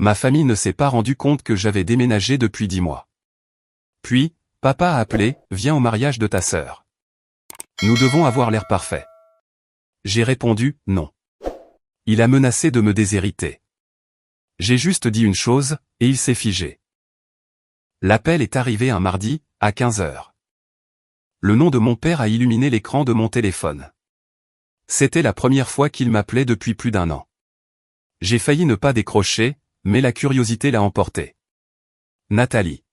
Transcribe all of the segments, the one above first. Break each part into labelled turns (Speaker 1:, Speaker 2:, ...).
Speaker 1: Ma famille ne s'est pas rendu compte que j'avais déménagé depuis 10 mois. Puis, papa a appelé, viens au mariage de ta sœur. Nous devons avoir l'air parfait. J'ai répondu, non. Il a menacé de me déshériter. J'ai juste dit une chose, et il s'est figé. L'appel est arrivé un mardi, à 15 heures. Le nom de mon père a illuminé l'écran de mon téléphone. C'était la première fois qu'il m'appelait depuis plus d'1 an. J'ai failli ne pas décrocher, mais la curiosité l'a emporté. Nathalie.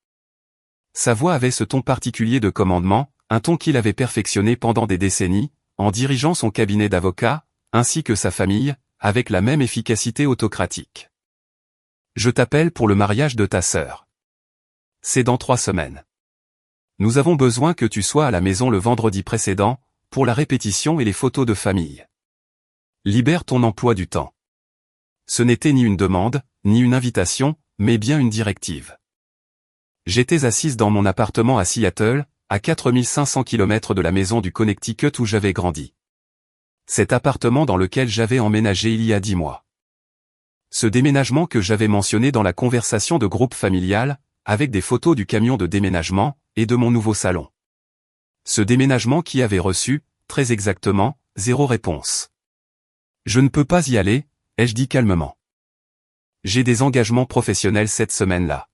Speaker 1: Sa voix avait ce ton particulier de commandement, un ton qu'il avait perfectionné pendant des décennies, en dirigeant son cabinet d'avocats, ainsi que sa famille, avec la même efficacité autocratique. Je t'appelle pour le mariage de ta sœur. C'est dans 3 semaines. Nous avons besoin que tu sois à la maison le vendredi précédent, pour la répétition et les photos de famille. Libère ton emploi du temps. Ce n'était ni une demande, ni une invitation, mais bien une directive. J'étais assise dans mon appartement à Seattle, à 4500 km de la maison du Connecticut où j'avais grandi. Cet appartement dans lequel j'avais emménagé il y a 10 mois. Ce déménagement que j'avais mentionné dans la conversation de groupe familial, avec des photos du camion de déménagement, et de mon nouveau salon. Ce déménagement qui avait reçu, très exactement, 0 réponse. Je ne peux pas y aller, ai-je dit calmement. J'ai des engagements professionnels cette semaine-là.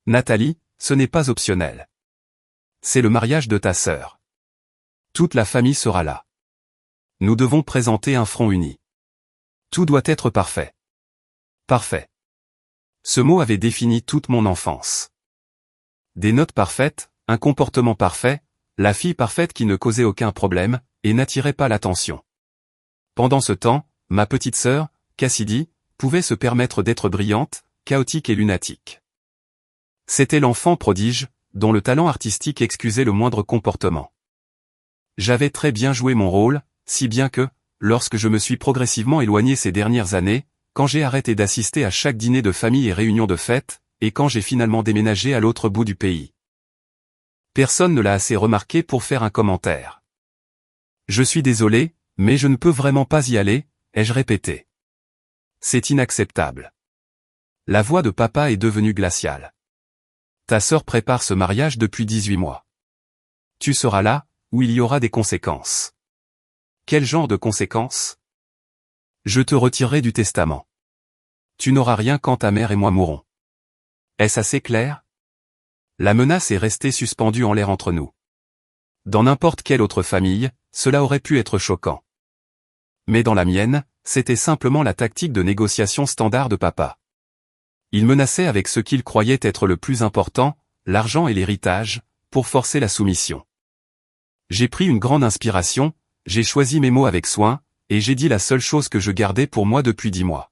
Speaker 1: Nathalie, ce n'est pas optionnel. C'est le mariage de ta sœur. Toute la famille sera là. Nous devons présenter un front uni. Tout doit être parfait. Parfait. Ce mot avait défini toute mon enfance. Des notes parfaites, un comportement parfait, la fille parfaite qui ne causait aucun problème, et n'attirait pas l'attention. Pendant ce temps, ma petite sœur, Cassidy, pouvait se permettre d'être brillante, chaotique et lunatique. C'était l'enfant prodige, dont le talent artistique excusait le moindre comportement. J'avais très bien joué mon rôle, si bien que, lorsque je me suis progressivement éloigné ces dernières années, quand j'ai arrêté d'assister à chaque dîner de famille et réunion de fête, et quand j'ai finalement déménagé à l'autre bout du pays. Personne ne l'a assez remarqué pour faire un commentaire. Je suis désolé, mais je ne peux vraiment pas y aller, ai-je répété. C'est inacceptable. La voix de papa est devenue glaciale. Ta sœur prépare ce mariage depuis 18 mois. Tu seras là, où il y aura des conséquences. Quel genre de conséquences? Je te retirerai du testament. Tu n'auras rien quand ta mère et moi mourrons. Est-ce assez clair? La menace est restée suspendue en l'air entre nous. Dans n'importe quelle autre famille, cela aurait pu être choquant. Mais dans la mienne, c'était simplement la tactique de négociation standard de papa. Il menaçait avec ce qu'il croyait être le plus important, l'argent et l'héritage, pour forcer la soumission. J'ai pris une grande inspiration, j'ai choisi mes mots avec soin, et j'ai dit la seule chose que je gardais pour moi depuis 10 mois.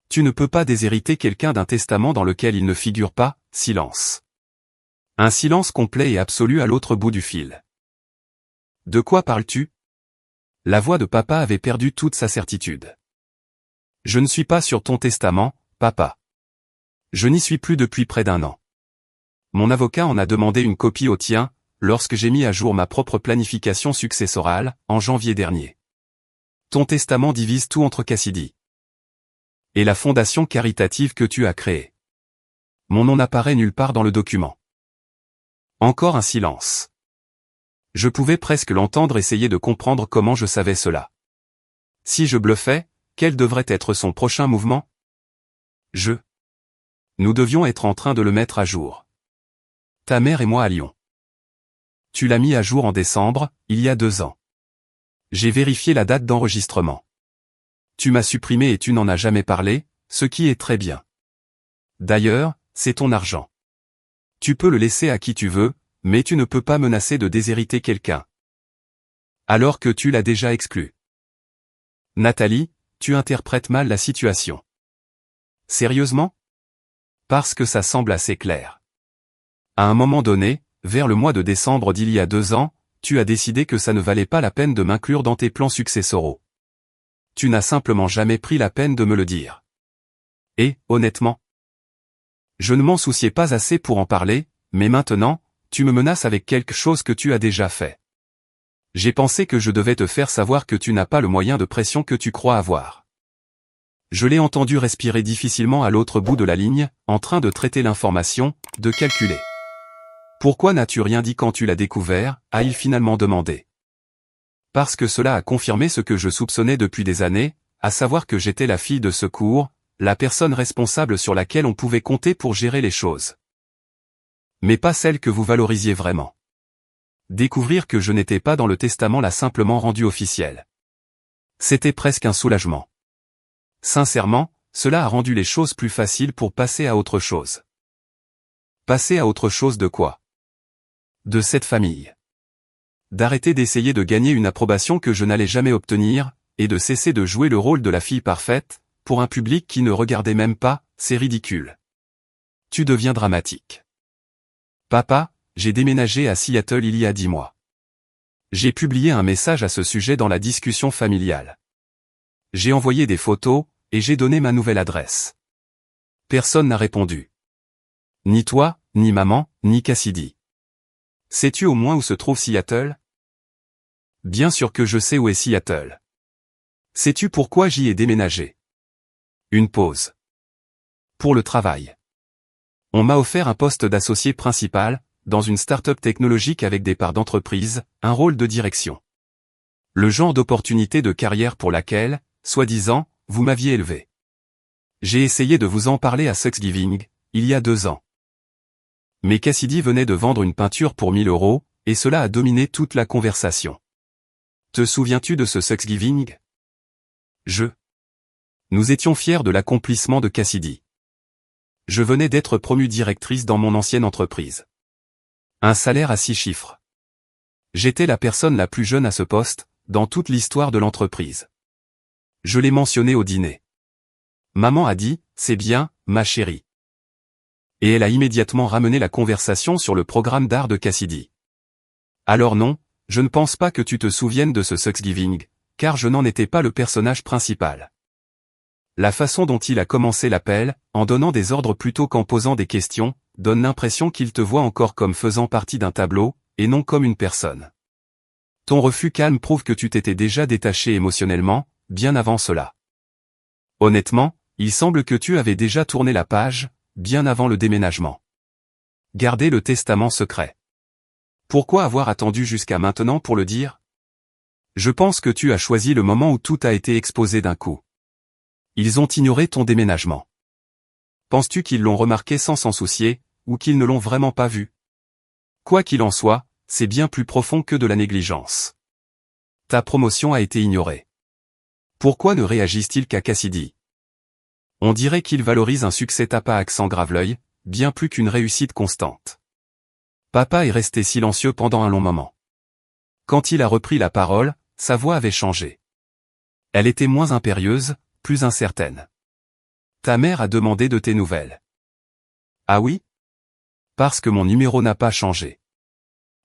Speaker 1: Tu ne peux pas déshériter quelqu'un d'un testament dans lequel il ne figure pas, silence. Un silence complet et absolu à l'autre bout du fil. De quoi parles-tu? La voix de papa avait perdu toute sa certitude. Je ne suis pas sur ton testament, papa. Je n'y suis plus depuis près d'1 an. Mon avocat en a demandé une copie au tien, lorsque j'ai mis à jour ma propre planification successorale, en janvier dernier. Ton testament divise tout entre Cassidy et la fondation caritative que tu as créée. Mon nom n'apparaît nulle part dans le document. Encore un silence. Je pouvais presque l'entendre essayer de comprendre comment je savais cela. Si je bluffais, quel devrait être son prochain mouvement? Nous devions être en train de le mettre à jour. Ta mère et moi allions. Tu l'as mis à jour en décembre, il y a 2 ans. J'ai vérifié la date d'enregistrement. Tu m'as supprimé et tu n'en as jamais parlé, ce qui est très bien. D'ailleurs, c'est ton argent. Tu peux le laisser à qui tu veux, mais tu ne peux pas menacer de déshériter quelqu'un. Alors que tu l'as déjà exclu. Nathalie, tu interprètes mal la situation. Sérieusement? Parce que ça semble assez clair. À un moment donné, vers le mois de décembre d'il y a 2 ans, tu as décidé que ça ne valait pas la peine de m'inclure dans tes plans successoraux. Tu n'as simplement jamais pris la peine de me le dire. Et, honnêtement, je ne m'en souciais pas assez pour en parler, mais maintenant, tu me menaces avec quelque chose que tu as déjà fait. J'ai pensé que je devais te faire savoir que tu n'as pas le moyen de pression que tu crois avoir. Je l'ai entendu respirer difficilement à l'autre bout de la ligne, en train de traiter l'information, de calculer. Pourquoi n'as-tu rien dit quand tu l'as découvert, a-t-il finalement demandé. Parce que cela a confirmé ce que je soupçonnais depuis des années, à savoir que j'étais la fille de secours, la personne responsable sur laquelle on pouvait compter pour gérer les choses. Mais pas celle que vous valorisiez vraiment. Découvrir que je n'étais pas dans le testament l'a simplement rendu officiel. C'était presque un soulagement. Sincèrement, cela a rendu les choses plus faciles pour passer à autre chose. Passer à autre chose de quoi? De cette famille. D'arrêter d'essayer de gagner une approbation que je n'allais jamais obtenir, et de cesser de jouer le rôle de la fille parfaite, pour un public qui ne regardait même pas, c'est ridicule. Tu deviens dramatique. Papa, j'ai déménagé à Seattle il y a 10 mois. J'ai publié un message à ce sujet dans la discussion familiale. J'ai envoyé des photos, et j'ai donné ma nouvelle adresse. Personne n'a répondu. Ni toi, ni maman, ni Cassidy. Sais-tu au moins où se trouve Seattle? Bien sûr que je sais où est Seattle. Sais-tu pourquoi j'y ai déménagé? Une pause. Pour le travail. On m'a offert un poste d'associé principal, dans une start-up technologique avec des parts d'entreprise, un rôle de direction. Le genre d'opportunité de carrière pour laquelle, soi-disant, vous m'aviez élevé. J'ai essayé de vous en parler à Thanksgiving, il y a 2 ans. Mais Cassidy venait de vendre une peinture pour 1000 €, et cela a dominé toute la conversation. Te souviens-tu de ce Thanksgiving? Nous étions fiers de l'accomplissement de Cassidy. Je venais d'être promue directrice dans mon ancienne entreprise. Un salaire à 6 chiffres. J'étais la personne la plus jeune à ce poste, dans toute l'histoire de l'entreprise. Je l'ai mentionné au dîner. Maman a dit, c'est bien, ma chérie. Et elle a immédiatement ramené la conversation sur le programme d'art de Cassidy. Alors non, je ne pense pas que tu te souviennes de ce Thanksgiving, car je n'en étais pas le personnage principal. La façon dont il a commencé l'appel, en donnant des ordres plutôt qu'en posant des questions, donne l'impression qu'il te voit encore comme faisant partie d'un tableau, et non comme une personne. Ton refus calme prouve que tu t'étais déjà détaché émotionnellement, bien avant cela. Honnêtement, il semble que tu avais déjà tourné la page, bien avant le déménagement. Gardez le testament secret. Pourquoi avoir attendu jusqu'à maintenant pour le dire? Je pense que tu as choisi le moment où tout a été exposé d'un coup. Ils ont ignoré ton déménagement. Penses-tu qu'ils l'ont remarqué sans s'en soucier, ou qu'ils ne l'ont vraiment pas vu? Quoi qu'il en soit, c'est bien plus profond que de la négligence. Ta promotion a été ignorée. Pourquoi ne réagissent-ils qu'à Cassidy? On dirait qu'ils valorisent un succès tapa accent grave-l'œil, bien plus qu'une réussite constante. Papa est resté silencieux pendant un long moment. Quand il a repris la parole, sa voix avait changé. Elle était moins impérieuse, plus incertaine. Ta mère a demandé de tes nouvelles. Ah oui? Parce que mon numéro n'a pas changé.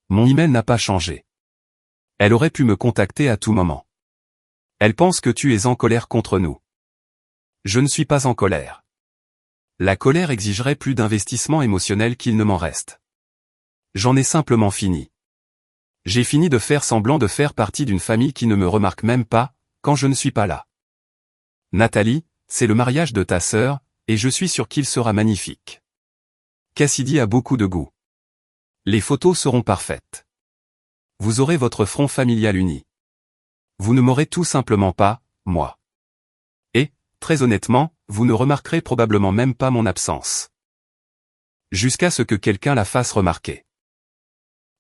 Speaker 1: Mon email n'a pas changé. Elle aurait pu me contacter à tout moment. Elle pense que tu es en colère contre nous. Je ne suis pas en colère. La colère exigerait plus d'investissement émotionnel qu'il ne m'en reste. J'en ai simplement fini. J'ai fini de faire semblant de faire partie d'une famille qui ne me remarque même pas, quand je ne suis pas là. Nathalie, c'est le mariage de ta sœur, et je suis sûr qu'il sera magnifique. Cassidy a beaucoup de goût. Les photos seront parfaites. Vous aurez votre front familial uni. Vous ne m'aurez tout simplement pas, moi. Et, très honnêtement, vous ne remarquerez probablement même pas mon absence. Jusqu'à ce que quelqu'un la fasse remarquer.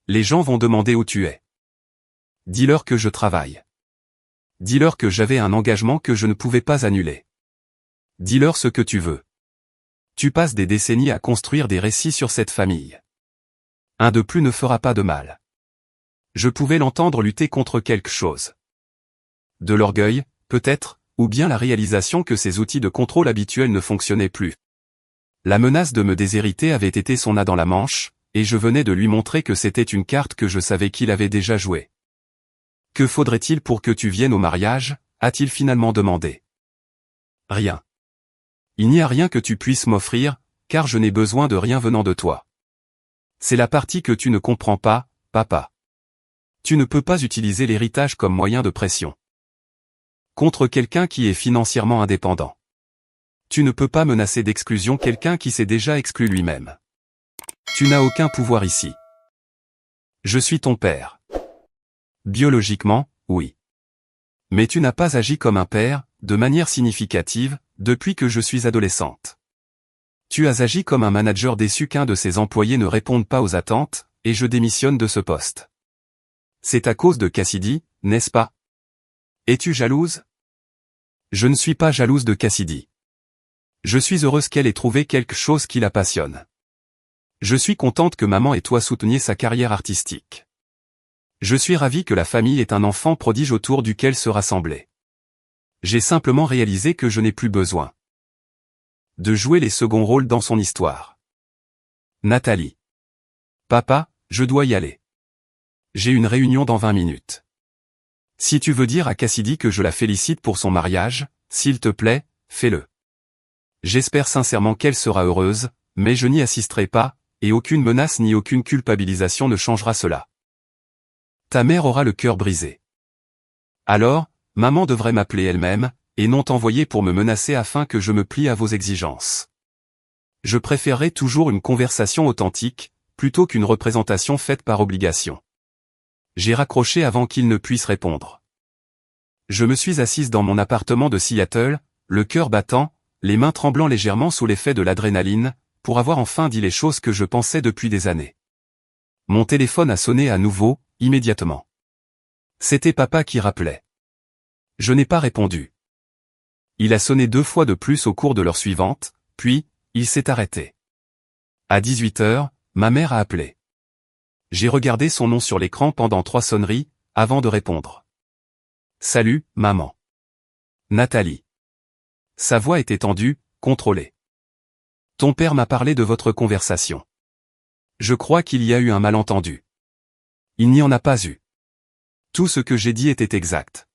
Speaker 1: Les gens vont demander où tu es. Dis-leur que je travaille. Dis-leur que j'avais un engagement que je ne pouvais pas annuler. Dis-leur ce que tu veux. Tu passes des décennies à construire des récits sur cette famille. Un de plus ne fera pas de mal. Je pouvais l'entendre lutter contre quelque chose. De l'orgueil, peut-être, ou bien la réalisation que ses outils de contrôle habituels ne fonctionnaient plus. La menace de me déshériter avait été son as dans la manche, et je venais de lui montrer que c'était une carte que je savais qu'il avait déjà jouée. Que faudrait-il pour que tu viennes au mariage, a-t-il finalement demandé. Rien. Il n'y a rien que tu puisses m'offrir, car je n'ai besoin de rien venant de toi. C'est la partie que tu ne comprends pas, papa. Tu ne peux pas utiliser l'héritage comme moyen de pression. Contre quelqu'un qui est financièrement indépendant. Tu ne peux pas menacer d'exclusion quelqu'un qui s'est déjà exclu lui-même. Tu n'as aucun pouvoir ici. Je suis ton père. Biologiquement, oui. Mais tu n'as pas agi comme un père, de manière significative, depuis que je suis adolescente. Tu as agi comme un manager déçu qu'un de ses employés ne réponde pas aux attentes, et je démissionne de ce poste. C'est à cause de Cassidy, n'est-ce pas? Es-tu jalouse? Je ne suis pas jalouse de Cassidy. Je suis heureuse qu'elle ait trouvé quelque chose qui la passionne. Je suis contente que maman et toi souteniez sa carrière artistique. Je suis ravie que la famille ait un enfant prodige autour duquel se rassembler. J'ai simplement réalisé que je n'ai plus besoin de jouer les seconds rôles dans son histoire. Nathalie. Papa, je dois y aller. J'ai une réunion dans 20 minutes. Si tu veux dire à Cassidy que je la félicite pour son mariage, s'il te plaît, fais-le. J'espère sincèrement qu'elle sera heureuse, mais je n'y assisterai pas, et aucune menace ni aucune culpabilisation ne changera cela. Ta mère aura le cœur brisé. Alors, maman devrait m'appeler elle-même, et non t'envoyer pour me menacer afin que je me plie à vos exigences. Je préférerais toujours une conversation authentique, plutôt qu'une représentation faite par obligation. J'ai raccroché avant qu'il ne puisse répondre. Je me suis assise dans mon appartement de Seattle, le cœur battant, les mains tremblant légèrement sous l'effet de l'adrénaline, pour avoir enfin dit les choses que je pensais depuis des années. Mon téléphone a sonné à nouveau, immédiatement. C'était papa qui rappelait. Je n'ai pas répondu. Il a sonné 2 fois de plus au cours de l'heure suivante, puis, il s'est arrêté. À 18h, ma mère a appelé. J'ai regardé son nom sur l'écran pendant 3 sonneries, avant de répondre. Salut, maman. Nathalie. Sa voix était tendue, contrôlée. Ton père m'a parlé de votre conversation. Je crois qu'il y a eu un malentendu. Il n'y en a pas eu. Tout ce que j'ai dit était exact.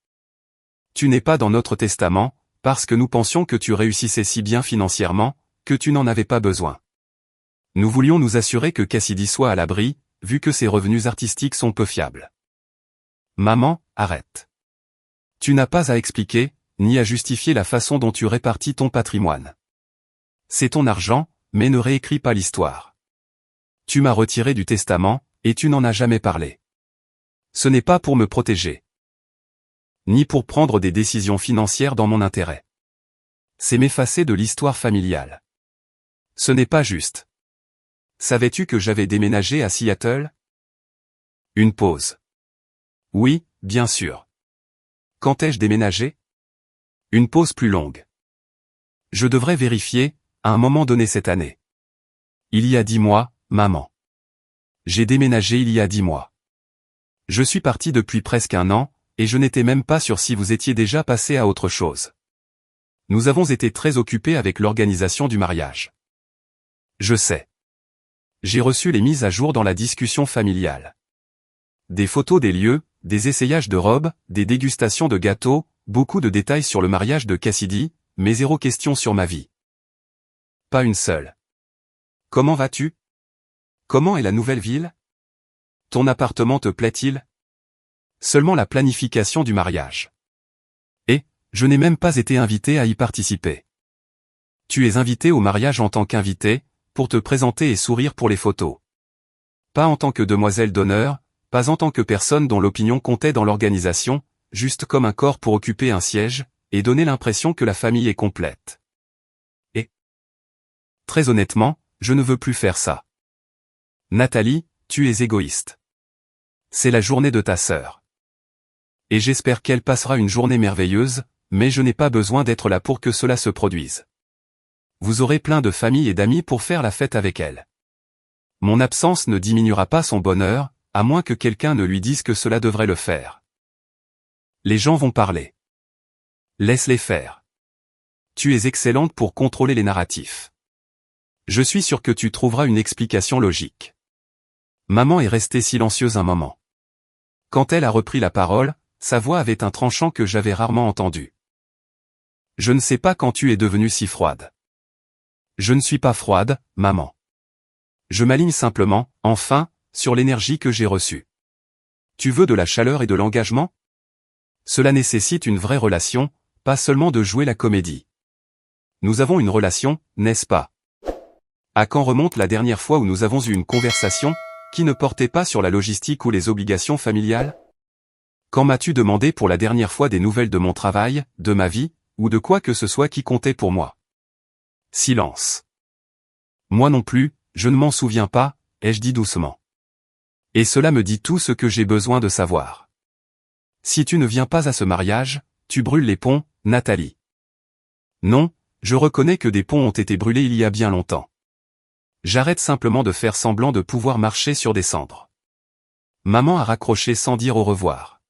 Speaker 1: Tu n'es pas dans notre testament, parce que nous pensions que tu réussissais si bien financièrement, que tu n'en avais pas besoin. Nous voulions nous assurer que Cassidy soit à l'abri, vu que ses revenus artistiques sont peu fiables. Maman, arrête. Tu n'as pas à expliquer, ni à justifier la façon dont tu répartis ton patrimoine. C'est ton argent, mais ne réécris pas l'histoire. Tu m'as retiré du testament, et tu n'en as jamais parlé. Ce n'est pas pour me protéger, ni pour prendre des décisions financières dans mon intérêt. C'est m'effacer de l'histoire familiale. Ce n'est pas juste. Savais-tu que j'avais déménagé à Seattle? Une pause. Oui, bien sûr. Quand ai-je déménagé? Une pause plus longue. Je devrais vérifier, à un moment donné cette année. Il y a 10 mois, maman. J'ai déménagé il y a 10 mois. Je suis parti depuis presque 1 an, et je n'étais même pas sûr si vous étiez déjà passé à autre chose. Nous avons été très occupés avec l'organisation du mariage. Je sais. J'ai reçu les mises à jour dans la discussion familiale. Des photos des lieux, des essayages de robes, des dégustations de gâteaux, beaucoup de détails sur le mariage de Cassidy, mais 0 question sur ma vie. Pas une seule. Comment vas-tu? Comment est la nouvelle ville? Ton appartement te plaît-il? Seulement la planification du mariage. Et, je n'ai même pas été invité à y participer. Tu es invité au mariage en tant qu'invité, pour te présenter et sourire pour les photos. Pas en tant que demoiselle d'honneur, pas en tant que personne dont l'opinion comptait dans l'organisation, juste comme un corps pour occuper un siège, et donner l'impression que la famille est complète. Et, très honnêtement, je ne veux plus faire ça. Nathalie, tu es égoïste. C'est la journée de ta sœur. Et j'espère qu'elle passera une journée merveilleuse, mais je n'ai pas besoin d'être là pour que cela se produise. Vous aurez plein de familles et d'amis pour faire la fête avec elle. Mon absence ne diminuera pas son bonheur, à moins que quelqu'un ne lui dise que cela devrait le faire. Les gens vont parler. Laisse-les faire. Tu es excellente pour contrôler les narratifs. Je suis sûr que tu trouveras une explication logique. Maman est restée silencieuse un moment. Quand elle a repris la parole, sa voix avait un tranchant que j'avais rarement entendu. Je ne sais pas quand tu es devenue si froide. Je ne suis pas froide, maman. Je m'aligne simplement, enfin, sur l'énergie que j'ai reçue. Tu veux de la chaleur et de l'engagement? Cela nécessite une vraie relation, pas seulement de jouer la comédie. Nous avons une relation, n'est-ce pas? À quand remonte la dernière fois où nous avons eu une conversation, qui ne portait pas sur la logistique ou les obligations familiales? Quand m'as-tu demandé pour la dernière fois des nouvelles de mon travail, de ma vie, ou de quoi que ce soit qui comptait pour moi? Silence. Moi non plus, je ne m'en souviens pas, ai-je dit doucement. Et cela me dit tout ce que j'ai besoin de savoir. Si tu ne viens pas à ce mariage, tu brûles les ponts, Nathalie. Non, je reconnais que des ponts ont été brûlés il y a bien longtemps. J'arrête simplement de faire semblant de pouvoir marcher sur des cendres. Maman a raccroché sans dire au revoir.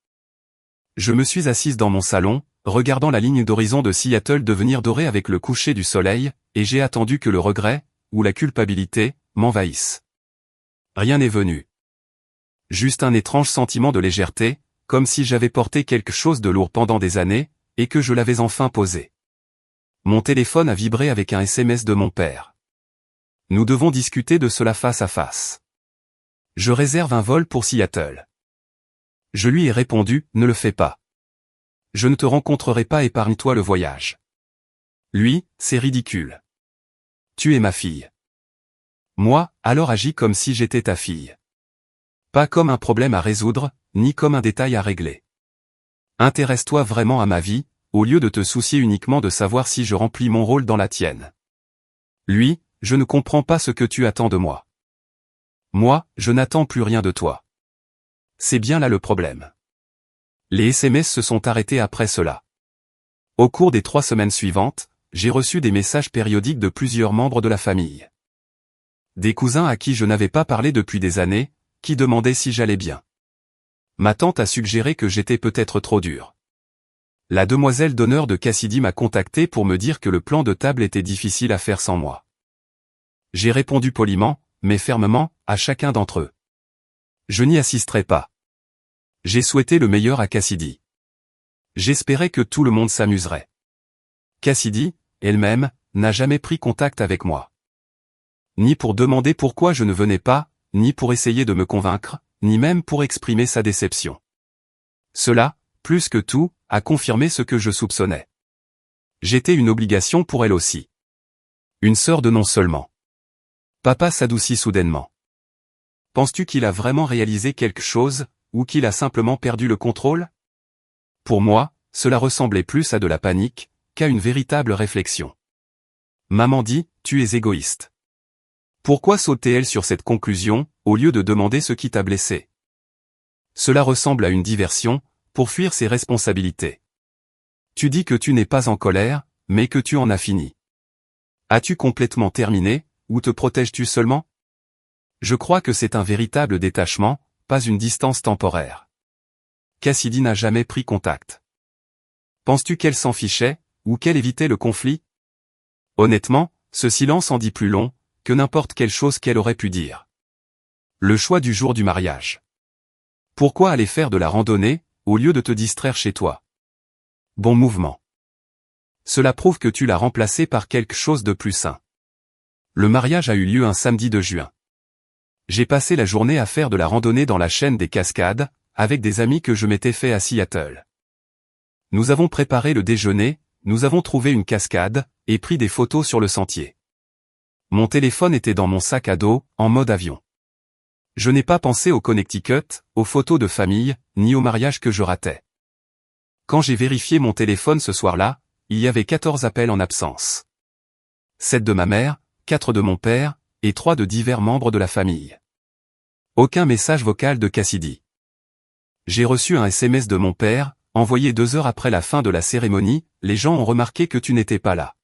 Speaker 1: Je me suis assise dans mon salon, regardant la ligne d'horizon de Seattle devenir dorée avec le coucher du soleil, et j'ai attendu que le regret, ou la culpabilité, m'envahisse. Rien n'est venu. Juste un étrange sentiment de légèreté, comme si j'avais porté quelque chose de lourd pendant des années, et que je l'avais enfin posé. Mon téléphone a vibré avec un SMS de mon père. Nous devons discuter de cela face à face. Je réserve un vol pour Seattle. Je lui ai répondu, ne le fais pas. Je ne te rencontrerai pas, épargne-toi le voyage. Lui, c'est ridicule. Tu es ma fille. Moi, alors agis comme si j'étais ta fille. Pas comme un problème à résoudre, ni comme un détail à régler. Intéresse-toi vraiment à ma vie, au lieu de te soucier uniquement de savoir si je remplis mon rôle dans la tienne. Lui, je ne comprends pas ce que tu attends de moi. Moi, je n'attends plus rien de toi. C'est bien là le problème. Les SMS se sont arrêtés après cela. Au cours des 3 semaines suivantes, j'ai reçu des messages périodiques de plusieurs membres de la famille. Des cousins à qui je n'avais pas parlé depuis des années, qui demandaient si j'allais bien. Ma tante a suggéré que j'étais peut-être trop dur. La demoiselle d'honneur de Cassidy m'a contacté pour me dire que le plan de table était difficile à faire sans moi. J'ai répondu poliment, mais fermement, à chacun d'entre eux. Je n'y assisterai pas. J'ai souhaité le meilleur à Cassidy. J'espérais que tout le monde s'amuserait. Cassidy, elle-même, n'a jamais pris contact avec moi. Ni pour demander pourquoi je ne venais pas, ni pour essayer de me convaincre, ni même pour exprimer sa déception. Cela, plus que tout, a confirmé ce que je soupçonnais. J'étais une obligation pour elle aussi. Une sœur de non seulement. Papa s'adoucit soudainement. Penses-tu qu'il a vraiment réalisé quelque chose, ou qu'il a simplement perdu le contrôle? Pour moi, cela ressemblait plus à de la panique, qu'à une véritable réflexion. Maman dit, tu es égoïste. Pourquoi sautait-elle sur cette conclusion, au lieu de demander ce qui t'a blessé? Cela ressemble à une diversion, pour fuir ses responsabilités. Tu dis que tu n'es pas en colère, mais que tu en as fini. As-tu complètement terminé, ou te protèges-tu seulement? Je crois que c'est un véritable détachement, pas une distance temporaire. Cassidy n'a jamais pris contact. Penses-tu qu'elle s'en fichait, ou qu'elle évitait le conflit? Honnêtement, ce silence en dit plus long, que n'importe quelle chose qu'elle aurait pu dire. Le choix du jour du mariage. Pourquoi aller faire de la randonnée, au lieu de te distraire chez toi? Bon mouvement. Cela prouve que tu l'as remplacé par quelque chose de plus sain. Le mariage a eu lieu un samedi de juin. J'ai passé la journée à faire de la randonnée dans la chaîne des Cascades, avec des amis que je m'étais fait à Seattle. Nous avons préparé le déjeuner, nous avons trouvé une cascade, et pris des photos sur le sentier. Mon téléphone était dans mon sac à dos, en mode avion. Je n'ai pas pensé au Connecticut, aux photos de famille, ni au mariage que je ratais. Quand j'ai vérifié mon téléphone ce soir-là, il y avait 14 appels en absence. 7 de ma mère, 4 de mon père, et 3 de divers membres de la famille. Aucun message vocal de Cassidy. J'ai reçu un SMS de mon père, envoyé 2 heures après la fin de la cérémonie, les gens ont remarqué que tu n'étais pas là.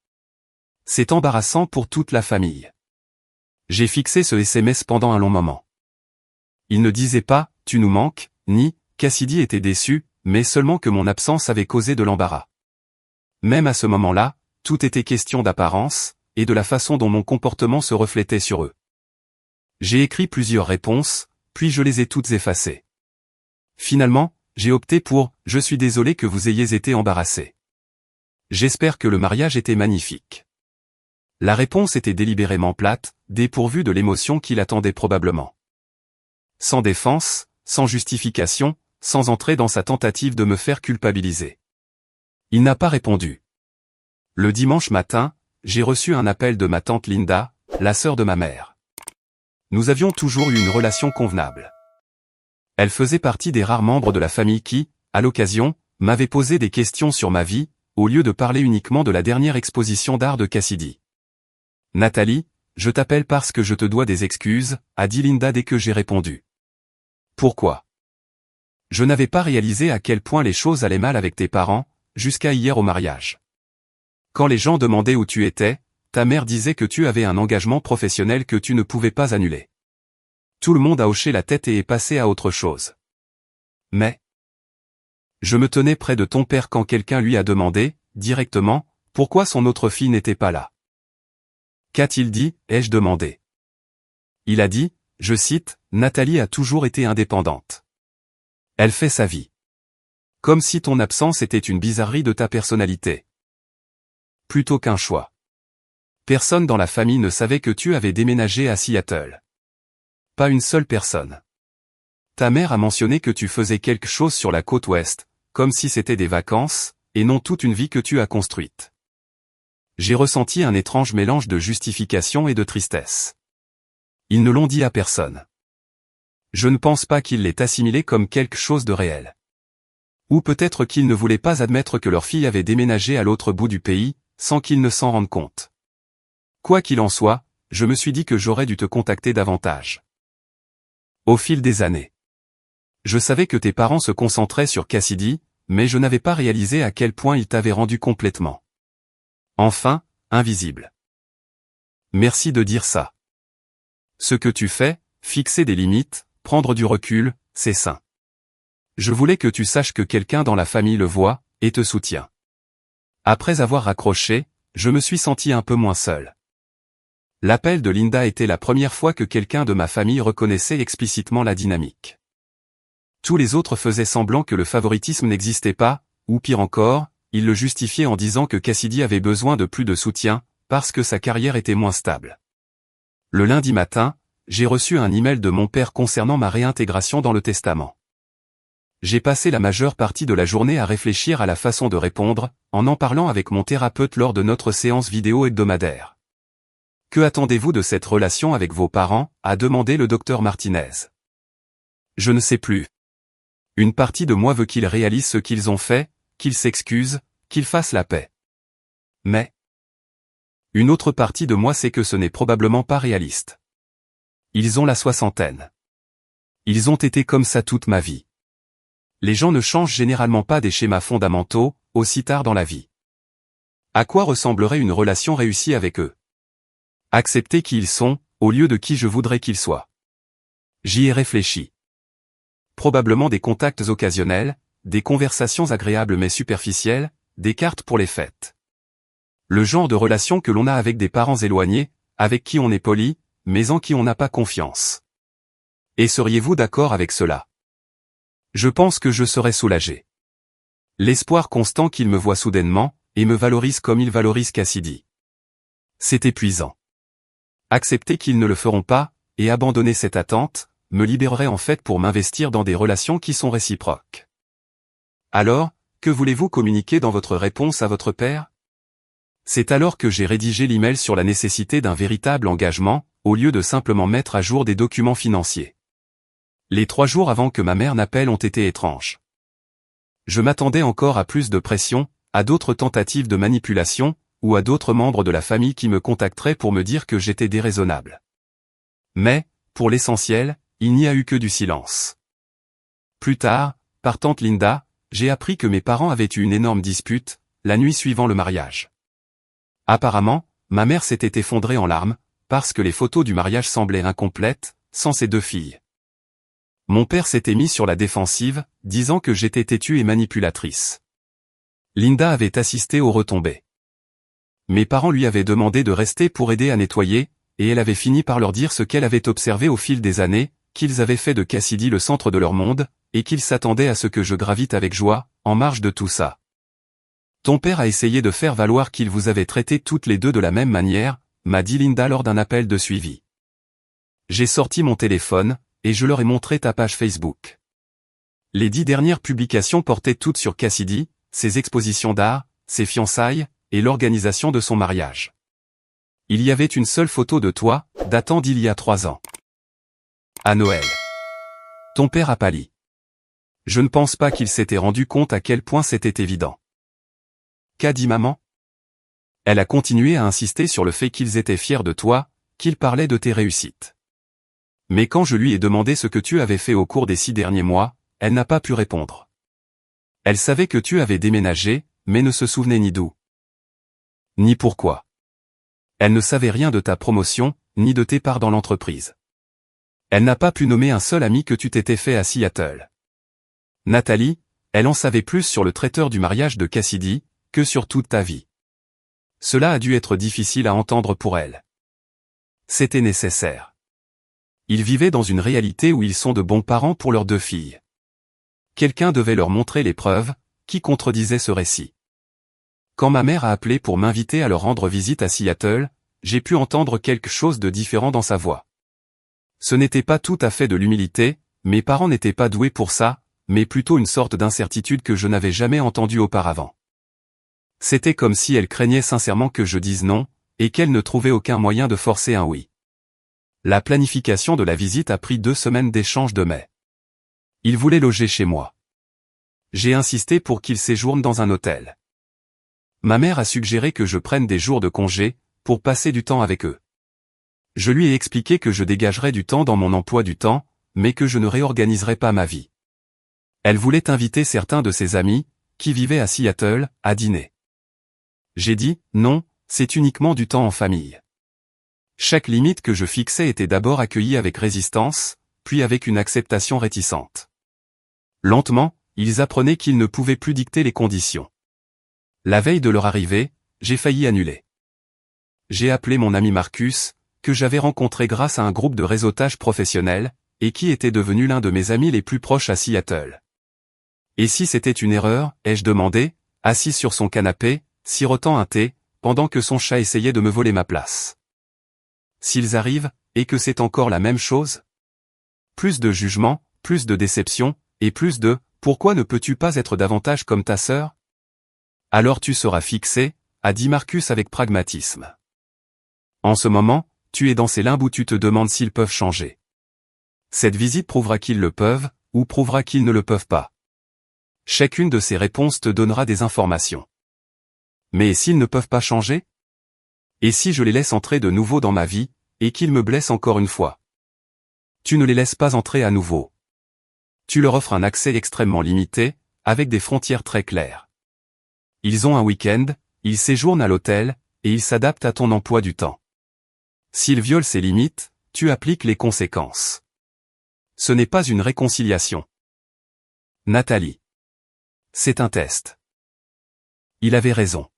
Speaker 1: C'est embarrassant pour toute la famille. J'ai fixé ce SMS pendant un long moment. Il ne disait pas, tu nous manques, ni, Cassidy était déçu, mais seulement que mon absence avait causé de l'embarras. Même à ce moment-là, tout était question d'apparence, et de la façon dont mon comportement se reflétait sur eux. J'ai écrit plusieurs réponses, puis je les ai toutes effacées. Finalement, j'ai opté pour « Je suis désolé que vous ayez été embarrassé. J'espère que le mariage était magnifique. » La réponse était délibérément plate, dépourvue de l'émotion qui l'attendait probablement. Sans défense, sans justification, sans entrer dans sa tentative de me faire culpabiliser. Il n'a pas répondu. Le dimanche matin, j'ai reçu un appel de ma tante Linda, la sœur de ma mère. Nous avions toujours eu une relation convenable. Elle faisait partie des rares membres de la famille qui, à l'occasion, m'avaient posé des questions sur ma vie, au lieu de parler uniquement de la dernière exposition d'art de Cassidy. « Nathalie, je t'appelle parce que je te dois des excuses », a dit Linda dès que j'ai répondu. « Pourquoi ? » Je n'avais pas réalisé à quel point les choses allaient mal avec tes parents, jusqu'à hier au mariage. Quand les gens demandaient où tu étais, ta mère disait que tu avais un engagement professionnel que tu ne pouvais pas annuler. Tout le monde a hoché la tête et est passé à autre chose. Mais je me tenais près de ton père quand quelqu'un lui a demandé, directement, pourquoi son autre fille n'était pas là. Qu'a-t-il dit, ai-je demandé. Il a dit, je cite, « Nathalie a toujours été indépendante. Elle fait sa vie. Comme si ton absence était une bizarrerie de ta personnalité. Plutôt qu'un choix. Personne dans la famille ne savait que tu avais déménagé à Seattle. Pas une seule personne. Ta mère a mentionné que tu faisais quelque chose sur la côte ouest, comme si c'était des vacances, et non toute une vie que tu as construite. J'ai ressenti un étrange mélange de justification et de tristesse. Ils ne l'ont dit à personne. Je ne pense pas qu'ils l'aient assimilé comme quelque chose de réel. Ou peut-être qu'ils ne voulaient pas admettre que leur fille avait déménagé à l'autre bout du pays, sans qu'ils ne s'en rendent compte. Quoi qu'il en soit, je me suis dit que j'aurais dû te contacter davantage. Au fil des années. Je savais que tes parents se concentraient sur Cassidy, mais je n'avais pas réalisé à quel point ils t'avaient rendu complètement. Enfin, invisible. Merci de dire ça. Ce que tu fais, fixer des limites, prendre du recul, c'est sain. Je voulais que tu saches que quelqu'un dans la famille le voit, et te soutient. Après avoir raccroché, je me suis senti un peu moins seul. L'appel de Linda était la première fois que quelqu'un de ma famille reconnaissait explicitement la dynamique. Tous les autres faisaient semblant que le favoritisme n'existait pas, ou pire encore, ils le justifiaient en disant que Cassidy avait besoin de plus de soutien, parce que sa carrière était moins stable. Le lundi matin, j'ai reçu un email de mon père concernant ma réintégration dans le testament. J'ai passé la majeure partie de la journée à réfléchir à la façon de répondre, en parlant avec mon thérapeute lors de notre séance vidéo hebdomadaire. Que attendez-vous de cette relation avec vos parents, a demandé le docteur Martinez. Je ne sais plus. Une partie de moi veut qu'ils réalisent ce qu'ils ont fait, qu'ils s'excusent, qu'ils fassent la paix. Mais une autre partie de moi sait que ce n'est probablement pas réaliste. Ils ont la soixantaine. Ils ont été comme ça toute ma vie. Les gens ne changent généralement pas des schémas fondamentaux, aussi tard dans la vie. À quoi ressemblerait une relation réussie avec eux? Accepter qui ils sont, au lieu de qui je voudrais qu'ils soient. J'y ai réfléchi. Probablement des contacts occasionnels, des conversations agréables mais superficielles, des cartes pour les fêtes. Le genre de relation que l'on a avec des parents éloignés, avec qui on est poli, mais en qui on n'a pas confiance. Et seriez-vous d'accord avec cela? Je pense que je serais soulagé. L'espoir constant qu'ils me voient soudainement, et me valorisent comme ils valorisent Cassidy. C'est épuisant. Accepter qu'ils ne le feront pas, et abandonner cette attente, me libérerait en fait pour m'investir dans des relations qui sont réciproques. Alors, que voulez-vous communiquer dans votre réponse à votre père? C'est alors que j'ai rédigé l'email sur la nécessité d'un véritable engagement, au lieu de simplement mettre à jour des documents financiers. Les 3 jours avant que ma mère n'appelle ont été étranges. Je m'attendais encore à plus de pression, à d'autres tentatives de manipulation, ou à d'autres membres de la famille qui me contacteraient pour me dire que j'étais déraisonnable. Mais, pour l'essentiel, il n'y a eu que du silence. Plus tard, par tante Linda, j'ai appris que mes parents avaient eu une énorme dispute, la nuit suivant le mariage. Apparemment, ma mère s'était effondrée en larmes, parce que les photos du mariage semblaient incomplètes, sans ses 2 filles. Mon père s'était mis sur la défensive, disant que j'étais têtue et manipulatrice. Linda avait assisté aux retombées. Mes parents lui avaient demandé de rester pour aider à nettoyer, et elle avait fini par leur dire ce qu'elle avait observé au fil des années, qu'ils avaient fait de Cassidy le centre de leur monde, et qu'ils s'attendaient à ce que je gravite avec joie, en marge de tout ça. Ton père a essayé de faire valoir qu'il vous avait traité toutes les deux de la même manière, m'a dit Linda lors d'un appel de suivi. J'ai sorti mon téléphone, et je leur ai montré ta page Facebook. Les 10 dernières publications portaient toutes sur Cassidy, ses expositions d'art, ses fiançailles, et l'organisation de son mariage. Il y avait une seule photo de toi, datant d'il y a 3 ans. À Noël. Ton père a pâli. Je ne pense pas qu'il s'était rendu compte à quel point c'était évident. Qu'a dit maman? Elle a continué à insister sur le fait qu'ils étaient fiers de toi, qu'ils parlaient de tes réussites. Mais quand je lui ai demandé ce que tu avais fait au cours des 6 derniers mois, elle n'a pas pu répondre. Elle savait que tu avais déménagé, mais ne se souvenait ni d'où, ni pourquoi. Elle ne savait rien de ta promotion, ni de tes parts dans l'entreprise. Elle n'a pas pu nommer un seul ami que tu t'étais fait à Seattle. Nathalie, elle en savait plus sur le traiteur du mariage de Cassidy, que sur toute ta vie. Cela a dû être difficile à entendre pour elle. C'était nécessaire. Ils vivaient dans une réalité où ils sont de bons parents pour leurs 2 filles. Quelqu'un devait leur montrer les preuves, qui contredisaient ce récit. Quand ma mère a appelé pour m'inviter à leur rendre visite à Seattle, j'ai pu entendre quelque chose de différent dans sa voix. Ce n'était pas tout à fait de l'humilité, mes parents n'étaient pas doués pour ça, mais plutôt une sorte d'incertitude que je n'avais jamais entendue auparavant. C'était comme si elle craignait sincèrement que je dise non, et qu'elle ne trouvait aucun moyen de forcer un oui. La planification de la visite a pris 2 semaines d'échange de mai. Ils voulaient loger chez moi. J'ai insisté pour qu'ils séjournent dans un hôtel. Ma mère a suggéré que je prenne des jours de congé, pour passer du temps avec eux. Je lui ai expliqué que je dégagerais du temps dans mon emploi du temps, mais que je ne réorganiserais pas ma vie. Elle voulait inviter certains de ses amis, qui vivaient à Seattle, à dîner. J'ai dit, non, c'est uniquement du temps en famille. Chaque limite que je fixais était d'abord accueillie avec résistance, puis avec une acceptation réticente. Lentement, ils apprenaient qu'ils ne pouvaient plus dicter les conditions. La veille de leur arrivée, j'ai failli annuler. J'ai appelé mon ami Marcus, que j'avais rencontré grâce à un groupe de réseautage professionnel, et qui était devenu l'un de mes amis les plus proches à Seattle. Et si c'était une erreur, ai-je demandé, assis sur son canapé, sirotant un thé, pendant que son chat essayait de me voler ma place. S'ils arrivent, et que c'est encore la même chose? Plus de jugement, plus de déception, et plus de « pourquoi ne peux-tu pas être davantage comme ta sœur ?» Alors tu seras fixé, a dit Marcus avec pragmatisme. En ce moment, tu es dans ces limbes où tu te demandes s'ils peuvent changer. Cette visite prouvera qu'ils le peuvent, ou prouvera qu'ils ne le peuvent pas. Chacune de ces réponses te donnera des informations. Mais s'ils ne peuvent pas changer? Et si je les laisse entrer de nouveau dans ma vie, et qu'ils me blessent encore une fois? Tu ne les laisses pas entrer à nouveau. Tu leur offres un accès extrêmement limité, avec des frontières très claires. Ils ont un week-end, ils séjournent à l'hôtel, et ils s'adaptent à ton emploi du temps. S'ils violent ces limites, tu appliques les conséquences. Ce n'est pas une réconciliation. Nathalie. C'est un test. Il avait raison.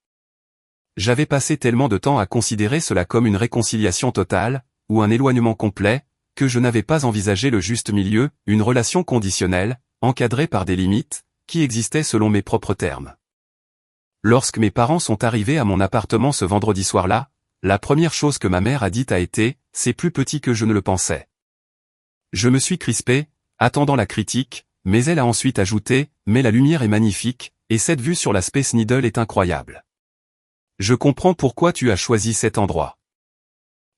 Speaker 1: J'avais passé tellement de temps à considérer cela comme une réconciliation totale, ou un éloignement complet, que je n'avais pas envisagé le juste milieu, une relation conditionnelle, encadrée par des limites, qui existaient selon mes propres termes. Lorsque mes parents sont arrivés à mon appartement ce vendredi soir-là, la première chose que ma mère a dite a été « c'est plus petit que je ne le pensais ». Je me suis crispé, attendant la critique, mais elle a ensuite ajouté « mais la lumière est magnifique, et cette vue sur la Space Needle est incroyable. Je comprends pourquoi tu as choisi cet endroit. »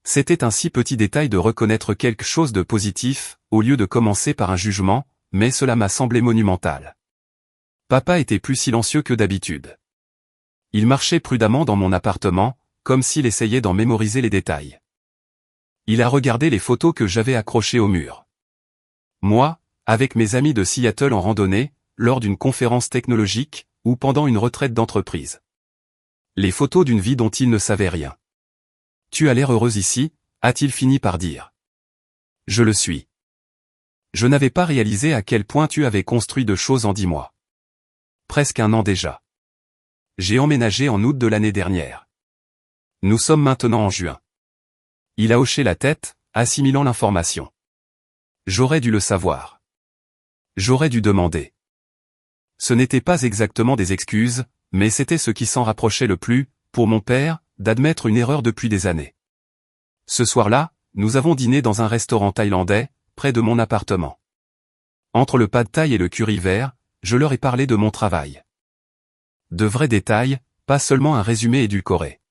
Speaker 1: C'était un si petit détail de reconnaître quelque chose de positif, au lieu de commencer par un jugement, mais cela m'a semblé monumental. Papa était plus silencieux que d'habitude. Il marchait prudemment dans mon appartement, comme s'il essayait d'en mémoriser les détails. Il a regardé les photos que j'avais accrochées au mur. Moi, avec mes amis de Seattle en randonnée, lors d'une conférence technologique, ou pendant une retraite d'entreprise. Les photos d'une vie dont il ne savait rien. Tu as l'air heureuse ici, a-t-il fini par dire. Je le suis. Je n'avais pas réalisé à quel point tu avais construit de choses en 10 mois. Presque un an déjà. J'ai emménagé en août de l'année dernière. Nous sommes maintenant en juin. Il a hoché la tête, assimilant l'information. J'aurais dû le savoir. J'aurais dû demander. Ce n'était pas exactement des excuses, mais c'était ce qui s'en rapprochait le plus, pour mon père, d'admettre une erreur depuis des années. Ce soir-là, nous avons dîné dans un restaurant thaïlandais, près de mon appartement. Entre le pad thaï et le curry vert, je leur ai parlé de mon travail. De vrais détails, pas seulement un résumé édulcoré.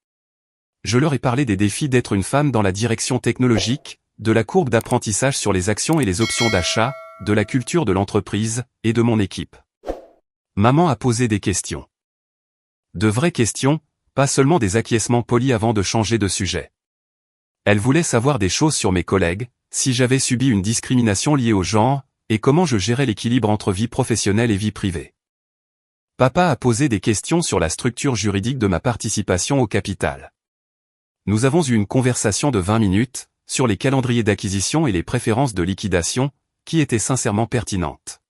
Speaker 1: Je leur ai parlé des défis d'être une femme dans la direction technologique, de la courbe d'apprentissage sur les actions et les options d'achat, de la culture de l'entreprise, et de mon équipe. Maman a posé des questions. De vraies questions, pas seulement des acquiescements polis avant de changer de sujet. Elle voulait savoir des choses sur mes collègues, si j'avais subi une discrimination liée au genre, et comment je gérais l'équilibre entre vie professionnelle et vie privée. Papa a posé des questions sur la structure juridique de ma participation au capital. Nous avons eu une conversation de 20 minutes, sur les calendriers d'acquisition et les préférences de liquidation, qui étaient sincèrement pertinentes.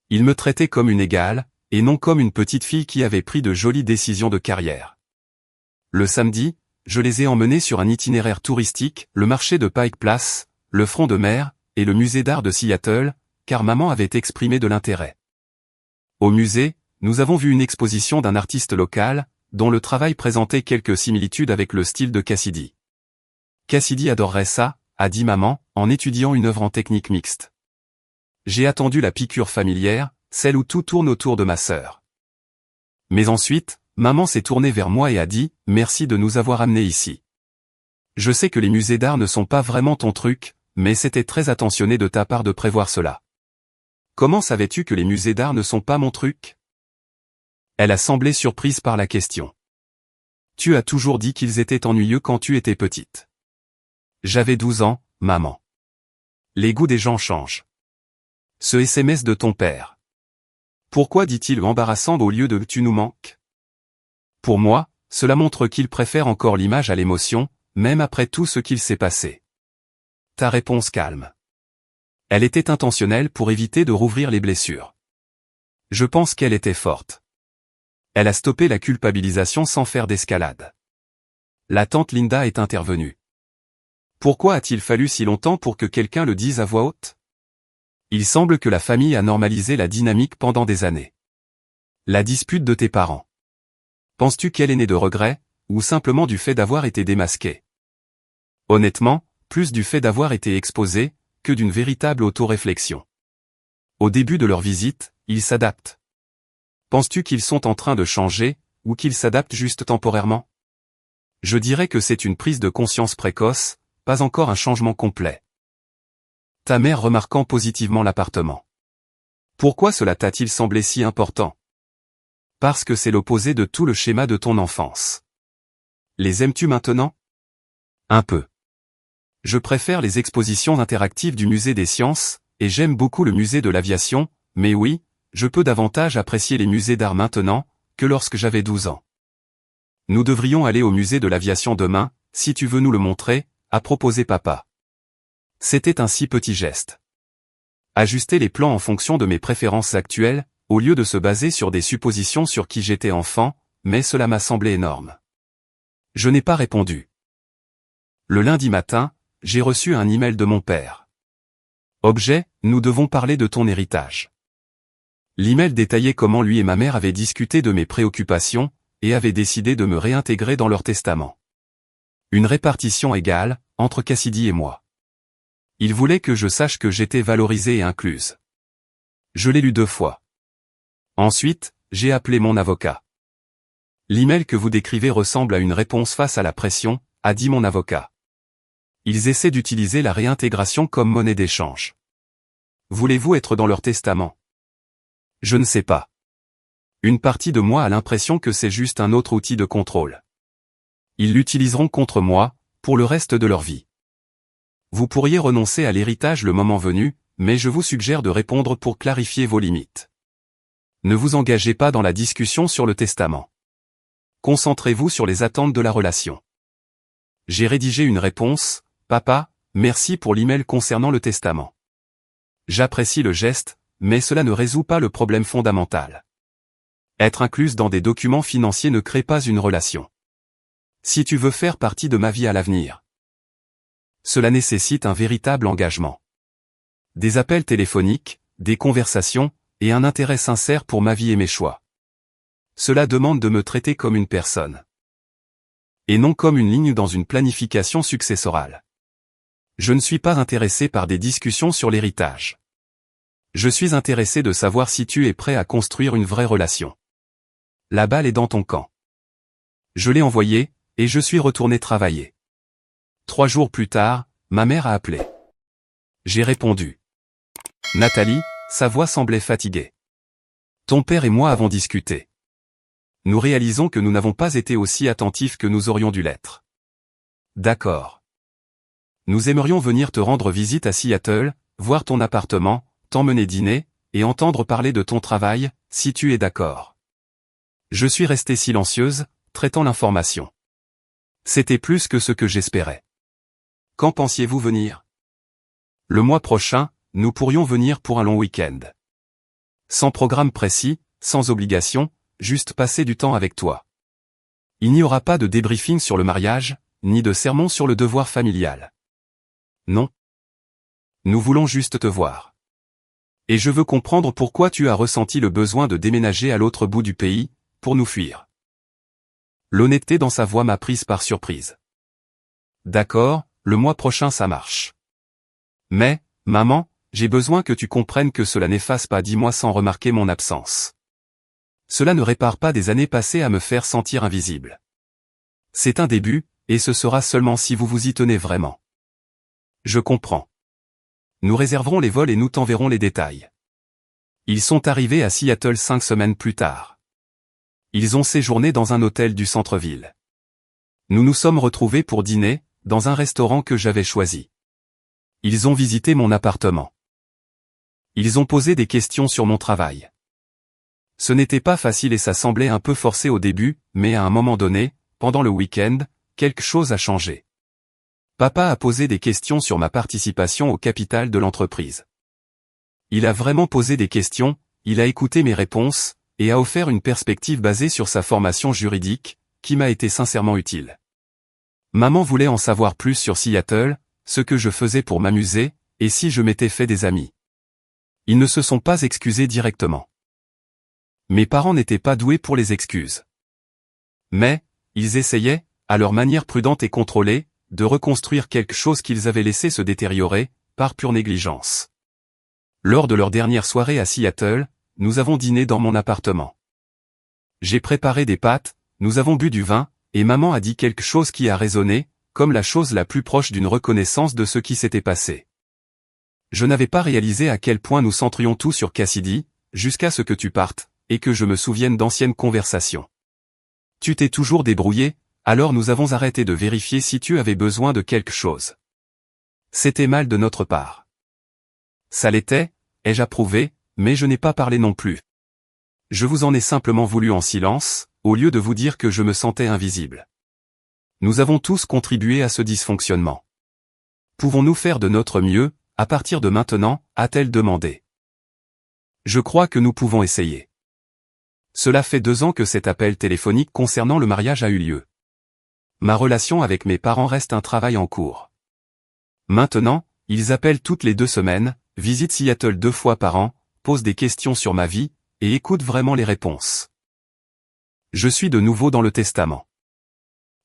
Speaker 1: Il me traitait comme une égale, et non comme une petite fille qui avait pris de jolies décisions de carrière. Le samedi, je les ai emmenés sur un itinéraire touristique, le marché de Pike Place, le front de mer, et le musée d'art de Seattle, car maman avait exprimé de l'intérêt. Au musée, nous avons vu une exposition d'un artiste local, dont le travail présentait quelques similitudes avec le style de Cassidy. Cassidy adorerait ça, a dit maman, en étudiant une œuvre en technique mixte. J'ai attendu la piqûre familière, celle où tout tourne autour de ma sœur. Mais ensuite, maman s'est tournée vers moi et a dit « Merci de nous avoir amenés ici. Je sais que les musées d'art ne sont pas vraiment ton truc, mais c'était très attentionné de ta part de prévoir cela. Comment savais-tu que les musées d'art ne sont pas mon truc ?» Elle a semblé surprise par la question. Tu as toujours dit qu'ils étaient ennuyeux quand tu étais petite. J'avais 12 ans, maman. Les goûts des gens changent. Ce SMS de ton père. Pourquoi dit-il embarrassant au lieu de « tu nous manques » ? Pour moi, cela montre qu'il préfère encore l'image à l'émotion, même après tout ce qu'il s'est passé. Ta réponse calme. Elle était intentionnelle pour éviter de rouvrir les blessures. Je pense qu'elle était forte. Elle a stoppé la culpabilisation sans faire d'escalade. La tante Linda est intervenue. Pourquoi a-t-il fallu si longtemps pour que quelqu'un le dise à voix haute ? Il semble que la famille a normalisé la dynamique pendant des années. La dispute de tes parents. Penses-tu qu'elle est née de regret, ou simplement du fait d'avoir été démasquée ? Honnêtement, plus du fait d'avoir été exposée, que d'une véritable auto-réflexion. Au début de leur visite, ils s'adaptent. Penses-tu qu'ils sont en train de changer, ou qu'ils s'adaptent juste temporairement ? Je dirais que c'est une prise de conscience précoce, pas encore un changement complet. Ta mère remarquant positivement l'appartement. Pourquoi cela t'a-t-il semblé si important ? Parce que c'est l'opposé de tout le schéma de ton enfance. Les aimes-tu maintenant ? Un peu. Je préfère les expositions interactives du musée des sciences, et j'aime beaucoup le musée de l'aviation, mais oui, je peux davantage apprécier les musées d'art maintenant, que lorsque j'avais 12 ans. Nous devrions aller au musée de l'aviation demain, si tu veux nous le montrer, a proposé papa. C'était un si petit geste. Ajuster les plans en fonction de mes préférences actuelles, au lieu de se baser sur des suppositions sur qui j'étais enfant, mais cela m'a semblé énorme. Je n'ai pas répondu. Le lundi matin, j'ai reçu un email de mon père. Objet, nous devons parler de ton héritage. L'email détaillait comment lui et ma mère avaient discuté de mes préoccupations, et avaient décidé de me réintégrer dans leur testament. Une répartition égale, entre Cassidy et moi. Il voulait que je sache que j'étais valorisée et incluse. Je l'ai lu 2 fois. Ensuite, j'ai appelé mon avocat. L'email que vous décrivez ressemble à une réponse face à la pression, a dit mon avocat. Ils essaient d'utiliser la réintégration comme monnaie d'échange. Voulez-vous être dans leur testament ? Je ne sais pas. Une partie de moi a l'impression que c'est juste un autre outil de contrôle. Ils l'utiliseront contre moi, pour le reste de leur vie. Vous pourriez renoncer à l'héritage le moment venu, mais je vous suggère de répondre pour clarifier vos limites. Ne vous engagez pas dans la discussion sur le testament. Concentrez-vous sur les attentes de la relation. J'ai rédigé une réponse, papa, merci pour l'email concernant le testament. J'apprécie le geste, mais cela ne résout pas le problème fondamental. Être incluse dans des documents financiers ne crée pas une relation. Si tu veux faire partie de ma vie à l'avenir, cela nécessite un véritable engagement. Des appels téléphoniques, des conversations, et un intérêt sincère pour ma vie et mes choix. Cela demande de me traiter comme une personne. Et non comme une ligne dans une planification successorale. Je ne suis pas intéressé par des discussions sur l'héritage. Je suis intéressé de savoir si tu es prêt à construire une vraie relation. La balle est dans ton camp. Je l'ai envoyé, et je suis retourné travailler. 3 jours plus tard, ma mère a appelé. J'ai répondu. Nathalie, sa voix semblait fatiguée. Ton père et moi avons discuté. Nous réalisons que nous n'avons pas été aussi attentifs que nous aurions dû l'être. D'accord. Nous aimerions venir te rendre visite à Seattle, voir ton appartement, t'emmener dîner, et entendre parler de ton travail, si tu es d'accord. Je suis restée silencieuse, traitant l'information. C'était plus que ce que j'espérais. Quand pensiez-vous venir? Le mois prochain, nous pourrions venir pour un long week-end. Sans programme précis, sans obligation, juste passer du temps avec toi. Il n'y aura pas de débriefing sur le mariage, ni de sermon sur le devoir familial. Non. Nous voulons juste te voir. Et je veux comprendre pourquoi tu as ressenti le besoin de déménager à l'autre bout du pays, pour nous fuir. L'honnêteté dans sa voix m'a prise par surprise. D'accord, le mois prochain ça marche. Mais, maman, j'ai besoin que tu comprennes que cela n'efface pas 10 mois sans remarquer mon absence. Cela ne répare pas des années passées à me faire sentir invisible. C'est un début, et ce sera seulement si vous vous y tenez vraiment. Je comprends. Nous réserverons les vols et nous t'enverrons les détails. Ils sont arrivés à Seattle 5 semaines plus tard. Ils ont séjourné dans un hôtel du centre-ville. Nous nous sommes retrouvés pour dîner, dans un restaurant que j'avais choisi. Ils ont visité mon appartement. Ils ont posé des questions sur mon travail. Ce n'était pas facile et ça semblait un peu forcé au début, mais à un moment donné, pendant le week-end, quelque chose a changé. Papa a posé des questions sur ma participation au capital de l'entreprise. Il a vraiment posé des questions, il a écouté mes réponses, et a offert une perspective basée sur sa formation juridique, qui m'a été sincèrement utile. Maman voulait en savoir plus sur Seattle, ce que je faisais pour m'amuser, et si je m'étais fait des amis. Ils ne se sont pas excusés directement. Mes parents n'étaient pas doués pour les excuses. Mais, ils essayaient, à leur manière prudente et contrôlée, de reconstruire quelque chose qu'ils avaient laissé se détériorer, par pure négligence. Lors de leur dernière soirée à Seattle, nous avons dîné dans mon appartement. J'ai préparé des pâtes, nous avons bu du vin, et maman a dit quelque chose qui a résonné, comme la chose la plus proche d'une reconnaissance de ce qui s'était passé. Je n'avais pas réalisé à quel point nous centrions tout sur Cassidy, jusqu'à ce que tu partes, et que je me souvienne d'anciennes conversations. Tu t'es toujours débrouillé, alors nous avons arrêté de vérifier si tu avais besoin de quelque chose. C'était mal de notre part. Ça l'était, ai-je approuvé, mais je n'ai pas parlé non plus. Je vous en ai simplement voulu en silence, au lieu de vous dire que je me sentais invisible. Nous avons tous contribué à ce dysfonctionnement. Pouvons-nous faire de notre mieux, à partir de maintenant, a-t-elle demandé. Je crois que nous pouvons essayer. Cela fait 2 ans que cet appel téléphonique concernant le mariage a eu lieu. Ma relation avec mes parents reste un travail en cours. Maintenant, ils appellent toutes les 2 semaines, visitent Seattle 2 fois par an, posent des questions sur ma vie, et écoutent vraiment les réponses. Je suis de nouveau dans le testament.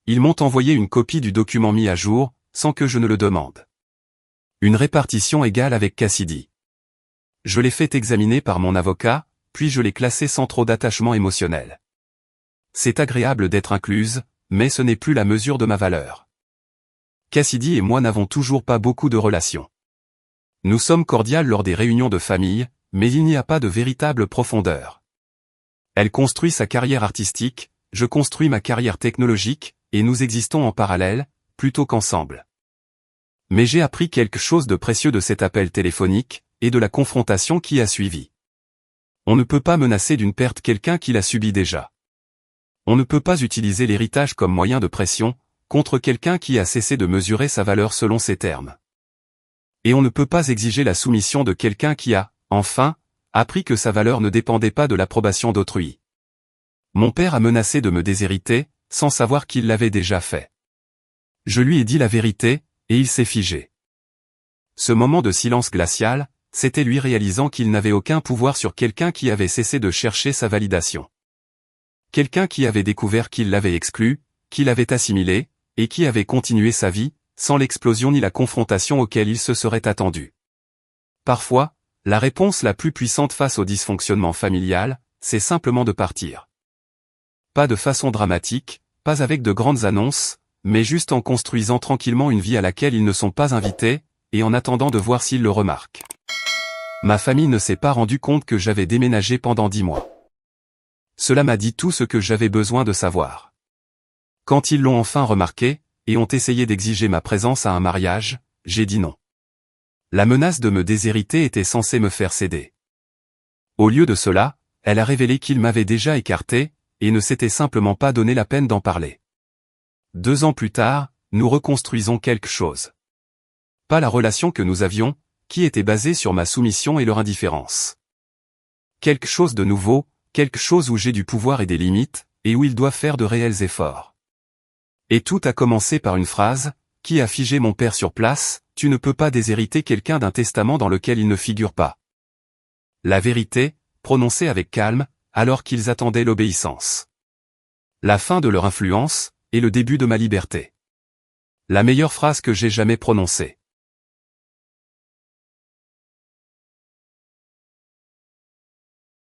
Speaker 1: Ils m'ont envoyé une copie du document mis à jour, sans que je ne le demande. Une répartition égale avec Cassidy. Je l'ai fait examiner par mon avocat, puis je l'ai classé sans trop d'attachement émotionnel. C'est agréable d'être incluse, mais ce n'est plus la mesure de ma valeur. Cassidy et moi n'avons toujours pas beaucoup de relations. Nous sommes cordiales lors des réunions de famille, mais il n'y a pas de véritable profondeur. Elle construit sa carrière artistique, je construis ma carrière technologique, et nous existons en parallèle, plutôt qu'ensemble. Mais j'ai appris quelque chose de précieux de cet appel téléphonique, et de la confrontation qui a suivi. On ne peut pas menacer d'une perte quelqu'un qui l'a subi déjà. On ne peut pas utiliser l'héritage comme moyen de pression, contre quelqu'un qui a cessé de mesurer sa valeur selon ses termes. Et on ne peut pas exiger la soumission de quelqu'un qui a, enfin, appris que sa valeur ne dépendait pas de l'approbation d'autrui. Mon père a menacé de me déshériter, sans savoir qu'il l'avait déjà fait. Je lui ai dit la vérité, et il s'est figé. Ce moment de silence glacial, c'était lui réalisant qu'il n'avait aucun pouvoir sur quelqu'un qui avait cessé de chercher sa validation. Quelqu'un qui avait découvert qu'il l'avait exclu, qu'il avait assimilé, et qui avait continué sa vie, sans l'explosion ni la confrontation auxquelles il se serait attendu. Parfois, la réponse la plus puissante face au dysfonctionnement familial, c'est simplement de partir. Pas de façon dramatique, pas avec de grandes annonces, mais juste en construisant tranquillement une vie à laquelle ils ne sont pas invités, et en attendant de voir s'ils le remarquent. Ma famille ne s'est pas rendu compte que j'avais déménagé pendant 10 mois. Cela m'a dit tout ce que j'avais besoin de savoir. Quand ils l'ont enfin remarqué, et ont essayé d'exiger ma présence à un mariage, j'ai dit non. La menace de me déshériter était censée me faire céder. Au lieu de cela, elle a révélé qu'il m'avait déjà écarté, et ne s'était simplement pas donné la peine d'en parler. 2 ans plus tard, nous reconstruisons quelque chose. Pas la relation que nous avions, qui était basée sur ma soumission et leur indifférence. Quelque chose de nouveau, quelque chose où j'ai du pouvoir et des limites, et où ils doivent faire de réels efforts. Et tout a commencé par une phrase, qui a figé mon père sur place: tu ne peux pas déshériter quelqu'un d'un testament dans lequel il ne figure pas. La vérité, prononcée avec calme, alors qu'ils attendaient l'obéissance. La fin de leur influence, et le début de ma liberté. La meilleure phrase que j'ai jamais prononcée.